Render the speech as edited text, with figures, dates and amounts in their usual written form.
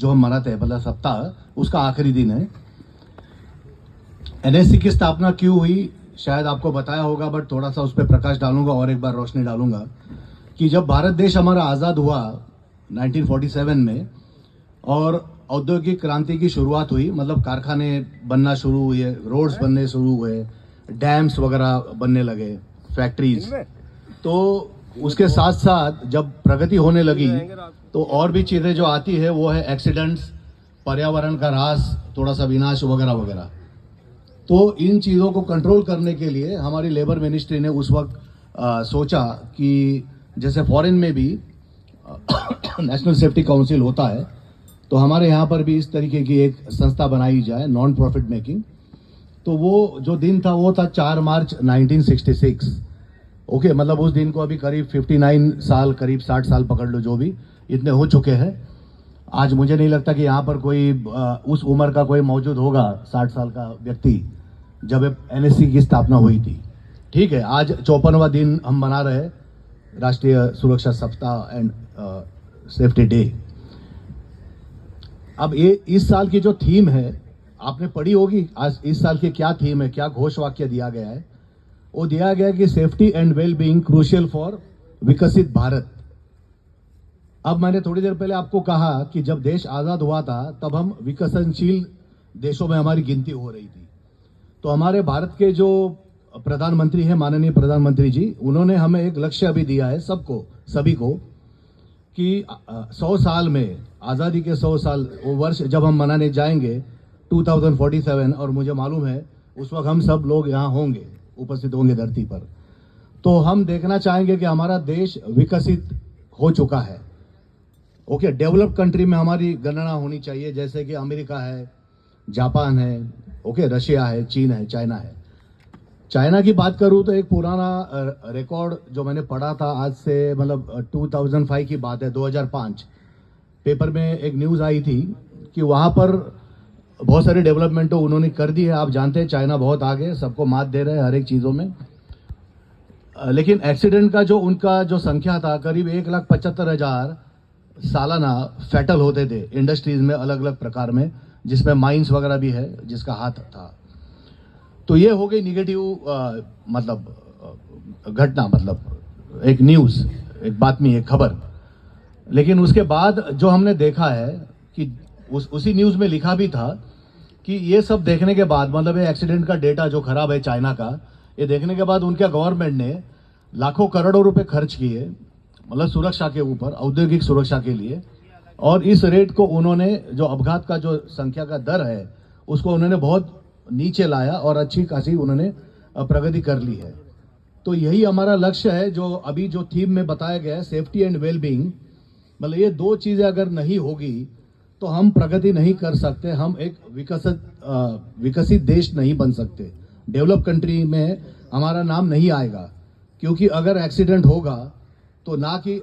जो हम मनाते हैं मतलब सप्ताह, उसका आखिरी दिन है। एनएससी की स्थापना क्यों हुई शायद आपको बताया होगा, बट थोड़ा सा उस पर प्रकाश डालूंगा और एक बार रोशनी डालूंगा कि जब भारत देश हमारा आज़ाद हुआ 1947 में और औद्योगिक क्रांति की शुरुआत हुई, मतलब कारखाने बनना शुरू हुए, रोड्स बनने शुरू हुए, डैम्स वगैरह बनने लगे, फैक्ट्रीज, तो उसके साथ साथ जब प्रगति होने लगी तो और भी चीज़ें जो आती है वो है एक्सीडेंट्स, पर्यावरण का ह्रास, थोड़ा सा विनाश वगैरह वगैरह। तो इन चीज़ों को कंट्रोल करने के लिए हमारी लेबर मिनिस्ट्री ने उस वक्त सोचा कि जैसे फॉरेन में भी नेशनल सेफ्टी काउंसिल होता है, तो हमारे यहाँ पर भी इस तरीके की एक संस्था बनाई जाए, नॉन प्रॉफिट मेकिंग। तो वो जो दिन था वो था 4 मार्च 1966। ओके, मतलब उस दिन को अभी करीब 59 साल, करीब 60 साल पकड़ लो, जो भी इतने हो चुके हैं। आज मुझे नहीं लगता कि यहाँ पर कोई उस उम्र का कोई मौजूद होगा 60 साल का व्यक्ति जब एनएससी की स्थापना हुई थी। ठीक है, आज 54वां दिन हम मना रहे हैं, राष्ट्रीय सुरक्षा सप्ताह एंड सेफ्टी डे। अब ये इस साल की जो थीम है आपने पढ़ी होगी, आज इस साल की क्या थीम है, क्या घोष वाक्य दिया गया है। वो दिया गया कि safety and well being crucial for विकसित भारत। अब मैंने थोड़ी देर पहले आपको कहा कि जब देश आजाद हुआ था तब हम विकसनशील देशों में हमारी गिनती हो रही थी। तो हमारे भारत के जो प्रधानमंत्री हैं, माननीय प्रधानमंत्री जी, उन्होंने हमें एक लक्ष्य अभी दिया है सबको, सभी को, कि 100 साल में, आज़ादी के 100 साल, वो वर्ष जब हम मनाने जाएंगे 2047, और मुझे मालूम है उस वक्त हम सब लोग यहाँ होंगे, उपस्थित होंगे धरती पर, तो हम देखना चाहेंगे कि हमारा देश विकसित हो चुका है। ओके, डेवलप्ड कंट्री में हमारी गणना होनी चाहिए, जैसे कि अमेरिका है, जापान है, ओके, रशिया है, चीन है, चाइना है। चाइना की बात करूं तो एक पुराना रिकॉर्ड जो मैंने पढ़ा था, आज से मतलब 2005 की बात है, 2005 पेपर में एक न्यूज़ आई थी कि वहाँ पर बहुत सारे डेवलपमेंट तो उन्होंने कर दी है। आप जानते हैं चाइना बहुत आगे, सबको मात दे रहे हैं हर एक चीज़ों में। लेकिन एक्सीडेंट का जो उनका जो संख्या था, करीब 1,75,000 सालाना फैटल होते थे इंडस्ट्रीज में, अलग अलग प्रकार में, जिसमें माइंस वगैरह भी है जिसका हाथ था। तो ये हो गई निगेटिव मतलब घटना, मतलब एक न्यूज़, एक बातमी, एक खबर। लेकिन उसके बाद जो हमने देखा है कि उसी न्यूज़ में लिखा भी था कि ये सब देखने के बाद, मतलब ये एक्सीडेंट का डेटा जो खराब है चाइना का, ये देखने के बाद उनके गवर्नमेंट ने लाखों करोड़ों रुपए खर्च किए, मतलब सुरक्षा के ऊपर, औद्योगिक सुरक्षा के लिए। और इस रेट को उन्होंने, जो अपघात का जो संख्या का दर है, उसको उन्होंने बहुत नीचे लाया और अच्छी खासी उन्होंने प्रगति कर ली है। तो यही हमारा लक्ष्य है जो अभी जो थीम में बताया गया है, सेफ्टी एंड वेल बीइंग। मतलब ये दो चीज़ें अगर नहीं होगी तो हम प्रगति नहीं कर सकते, हम एक विकसित देश नहीं बन सकते, डेवलप कंट्री में हमारा नाम नहीं आएगा। क्योंकि अगर एक्सीडेंट होगा तो ना कि